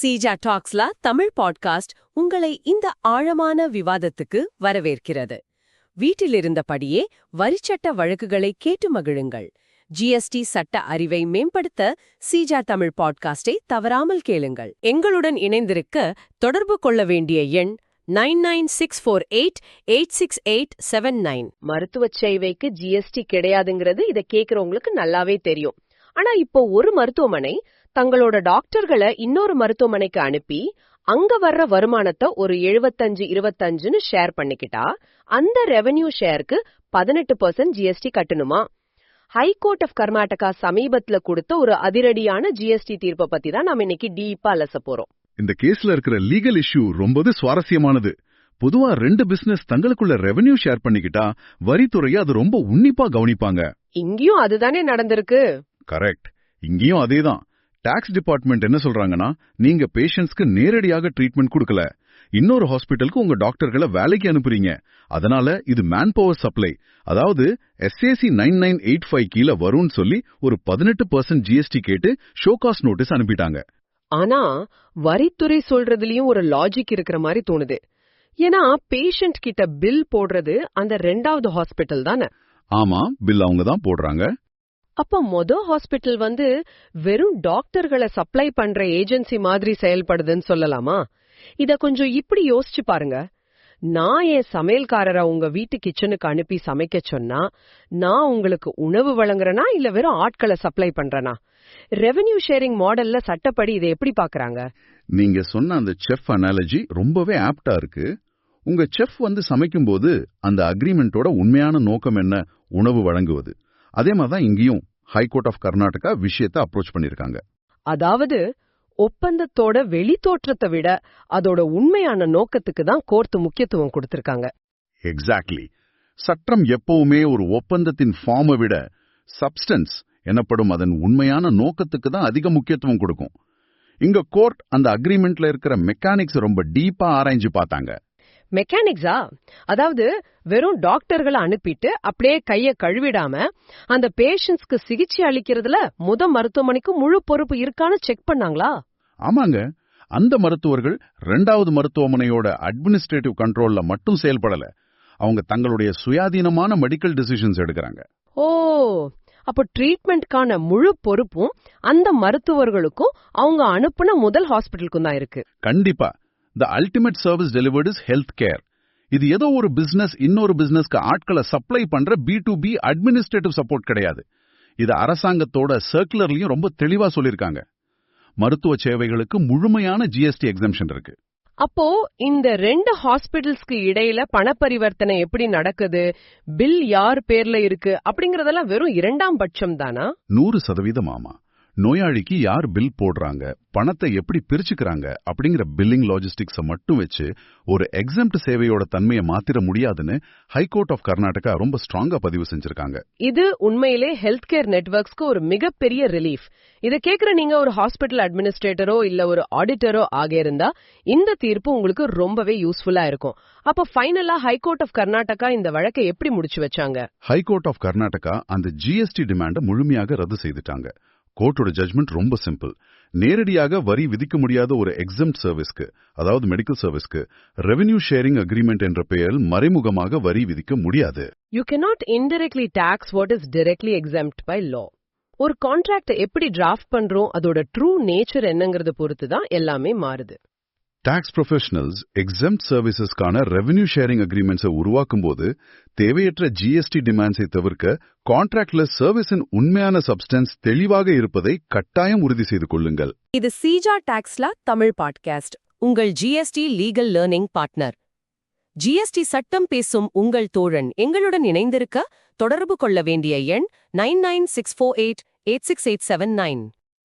Seeja டாக்ஸ்ல Tamil podcast உங்களை இந்த ஆழமான விவாதத்துக்கு வரவேற்கிறது. வீட்டிலிருந்தபடியே வரிச்சட்ட வழக்குகளை கேட்டு மகிழுங்கள். ஜிஎஸ்டி சட்ட அறிவை மேம்படுத்த சீஜா தமிழ் பாட்காஸ்டை தவறாமல் கேளுங்கள். எங்களுடன் இணைந்திருக்க தொடர்பு கொள்ள வேண்டிய எண் 9964886879. மருத்துவ சேவைக்கு ஜிஎஸ்டி கிடையாதுங்கிறது இத கேக்குறவங்களுக்கு நல்லாவே தெரியும். ஆனா இப்போ ஒரு மருத்துவமனை தங்களோட டாக்டர்களை இன்னொரு மருத்துவமனைக்கு அனுப்பி அங்க வர்ற வருமானத்தை ஒரு 75-25ன்னு ஷேர் பண்ணிக்கிட்டா அந்த ரெவென்யூ ஷேருக்கு 18% ஜிஎஸ்டி கட்டணுமா? ஹைகோர்ட் ஆஃப் கர்நாடகா சமீபத்துல கொடுத்த ஒரு அதிரடியான ஜிஎஸ்டி தீர்ப்பை பத்தி தான் நாம இன்னைக்கு டீப்பா அலச போறோம். இந்த கேஸ்ல இருக்கிற லீகல் இஷ்யூ ரொம்பவே சுவாரஸ்யமானது. பொதுவா ரெண்டு பிசினஸ் தங்களுக்குள்ள ரெவென்யூ ஷேர் பண்ணிக்கிட்டா வரித்துறையை அது ரொம்ப உன்னிப்பா கவனிப்பாங்க. இங்கேயும் அதுதானே நடந்திருக்கு. கரெக்ட், இங்கேயும் அதேதான். டாக்ஸ் டிபார்ட்மெண்ட் என்ன சொல்றாங்கன்னா, நீங்க பேஷண்ட்ஸ்க்கு நேரடியாக ட்ரீட்மெண்ட் கொடுக்கல, இன்னொரு ஹாஸ்பிட்டலுக்கு உங்க டாக்டர்களை வேலைக்கு அனுப்புறீங்க. அதனால இது மேன் பவர் சப்ளை, அதாவது எஸ்ஏசி 9985 கீழ வரும்னு சொல்லி ஒரு 18% ஜிஎஸ்டி கேட்டு ஷோகாஸ் நோட்டீஸ் அனுப்பிட்டாங்க. ஆனா வரித்துறை சொல்றதுலயும் ஒரு லாஜிக் இருக்கிற மாதிரி தோணுது. ஏன்னா பேஷண்ட் கிட்ட பில் போடுறது அந்த ரெண்டாவது ஹாஸ்பிட்டல் தானே. ஆமா, பில் அவங்க தான் போடுறாங்க. அப்ப ஹாஸ்பிட்டல் வெறும் டாக்டர்களை சப்ளை பண்ற ஏஜென்சி மாதிரி செயல்படுதுன்னு சொல்லலாமா? இத கொஞ்சம் இப்படி யோசிச்சு பாருங்க. நான் என் சமையல்காரரை உங்க வீட்டு கிச்சனுக்கு அனுப்பி சமைக்க சொன்னா நான் உங்களுக்கு உணவு வழங்குறேனா இல்ல வெறும் ஆட்களை சப்ளை பண்றேனா? ரெவென்யூ ஷேரிங் மாடல்ல சட்டப்படி இதை எப்படி பாக்குறாங்க? நீங்க சொன்ன அந்த செஃப் அனாலஜி ரொம்பவே ஆப்டா இருக்கு. உங்க செஃப் சமைக்கும் போது அந்த அக்ரிமெண்டோட உண்மையான நோக்கம் என்ன? உணவு வழங்குவது. அதே மாதிரிதான் இங்கேயும் ஹைகோர்ட் ஆஃப் கர்நாடகா விஷயத்தை அப்ரோச் பண்ணிருக்காங்க. அதாவது ஒப்பந்தத்தோட வெளி தோற்றத்தை விட அதோட உண்மையான நோக்கத்துக்கு தான் கோர்ட் முக்கியத்துவம் கொடுத்திருக்காங்க. எக்ஸாக்ட்லி. சட்டம் எப்பவுமே ஒரு ஒப்பந்தத்தின் ஃபார்மை விட சப்ஸ்டன்ஸ் எனப்படும் அதன் உண்மையான நோக்கத்துக்கு தான் அதிக முக்கியத்துவம் கொடுக்கும். இங்க கோர்ட் அந்த அக்ரிமெண்ட்ல இருக்கிற மெக்கானிக்ஸ் ரொம்ப டீப்பா ஆராய்ஞ்சு பார்த்தாங்க. மெக்கானிக்ஸா? அதாவது வெறும் டாக்டர்களை அனுப்பிட்டு அப்படியே கைய கழுவிடாம அந்த பேஷண்ட்ஸ்க்கு சிகிச்சை அளிக்கிறதுல மருத்துவமனைக்கு முழு பொறுப்பு இருக்கான்னு செக் பண்ணாங்களா? ஆமாங்க, அந்த மருத்துவர்கள் ரெண்டாவது மருத்துவமனையோட அட்மினிஸ்ட்ரேட்டிவ் கண்ட்ரோல்ல மட்டும் செயல்படல, அவங்க தங்களுடைய சுயாதீனமான மெடிக்கல் டிசிஷன்ஸ் எடுக்கிறாங்க. ஓ, அப்போ ட்ரீட்மெண்ட்கான முழு பொறுப்பும் அந்த மருத்துவர்களுக்கும் அவங்க அனுப்புன முதல் ஹாஸ்பிட்டலுக்கும் தான் இருக்கு. கண்டிப்பா. The ultimate service delivered is health care. இது ஏதோ ஒரு பிசினஸ் இன்னொரு பிசினஸ்க்கு ஆட்களை சப்ளை பண்ற B2B அட்மினிஸ்ட்ரேட்டிவ் சப்போர்ட் கிடையாது. இது அரசாங்கத்தோட சர்க்குலர்லயும் ரொம்ப தெளிவா சொல்லிருக்காங்க. மருத்துவ சேவைகளுக்கு முழுமையான ஜிஎஸ்டி எக்ஸம்ஷன் இருக்கு. அப்போ இந்த ரெண்டு ஹாஸ்பிட்டல்ஸ்க்கு இடையில பணப்பரிவர்த்தனை எப்படி நடக்குது, பில் யார் பேர்ல இருக்கு அப்படிங்கறதெல்லாம் வெறும் இரண்டாம் பட்சம் தானா? 100% ஆமா. நோயாளிக்கு யார் பில் போடுறாங்க, பணத்தை எப்படி பிரிச்சுக்கிறாங்க அப்படிங்கிற பில்லிங் லாஜிஸ்டிக்ஸ மட்டும் வச்சு ஒரு எக்ஸம்ட் சேவையோட தன்மையை மாத்திர முடியாதுன்னு ஹைகோர்ட் ஆஃப் கர்நாடகா ரொம்ப ஸ்ட்ராங்கா பதிவு செஞ்சிருக்காங்க. இது உண்மையிலே ஹெல்த் கேர் நெட்வொர்க்ஸ்க்கு ஒரு மிகப்பெரிய ரிலீஃப். இத கேக்குற நீங்க ஒரு ஹாஸ்பிட்டல் அட்மினிஸ்ட்ரேட்டரோ இல்ல ஒரு ஆடிட்டரோ ஆகியிருந்தா இந்த தீர்ப்பு உங்களுக்கு ரொம்பவே யூஸ்ஃபுல்லா இருக்கும். அப்ப ஃபைனலா ஹைகோர்ட் ஆஃப் கர்நாடகா இந்த வழக்கை எப்படி முடிச்சு வச்சாங்க? ஹைகோர்ட் ஆஃப் கர்நாடகா அந்த ஜிஎஸ்டி டிமாண்ட முழுமையாக ரத்து செய்துட்டாங்க. கோர்ட்டோட ஜட்ஜ்மெண்ட் ரொம்ப சிம்பிள். நேரடியாக வரி விதிக்க முடியாத ஒரு எக்ஸம்ட் சர்வீஸ்க்கு, அதாவது மெடிக்கல் சர்வீஸ்க்கு ரெவென்யூ ஷேரிங் அக்ரிமெண்ட் என்ற பெயரில் மறைமுகமாக வரி விதிக்க முடியாது. You cannot indirectly tax what is directly exempt by law. ஒரு கான்ட்ராக்ட் எப்படி டிராஃப்ட் பண்றோம் அதோட ட்ரூ நேச்சர் என்னங்கறத பொறுத்து தான் எல்லாமே மாறுது. டாக்ஸ் ப்ரொஃபஷனல்ஸ் எக்ஸம்ட் சர்வீசஸ்க்கான ரெவென்யூ ஷேரிங் அக்ரிமெண்ட்ஸை உருவாக்கும் போது தேவையற்ற ஜிஎஸ்டி டிமாண்ட்ஸை தவிர்க்க கான்ட்ராக்ட்ல சர்வீஸின் உண்மையான சப்ஸ்டன்ஸ் தெளிவாக இருப்பதை கட்டாயம் உறுதி செய்து கொள்ளுங்கள். இது சீஜா டாக்ஸ்ல தமிழ் பாட்காஸ்ட், உங்கள் GST legal learning partner. GST சட்டம் பேசும் உங்கள் தோழன். எங்களுடன் இணைந்திருக்க தொடர்பு கொள்ள வேண்டிய எண் 9964886879.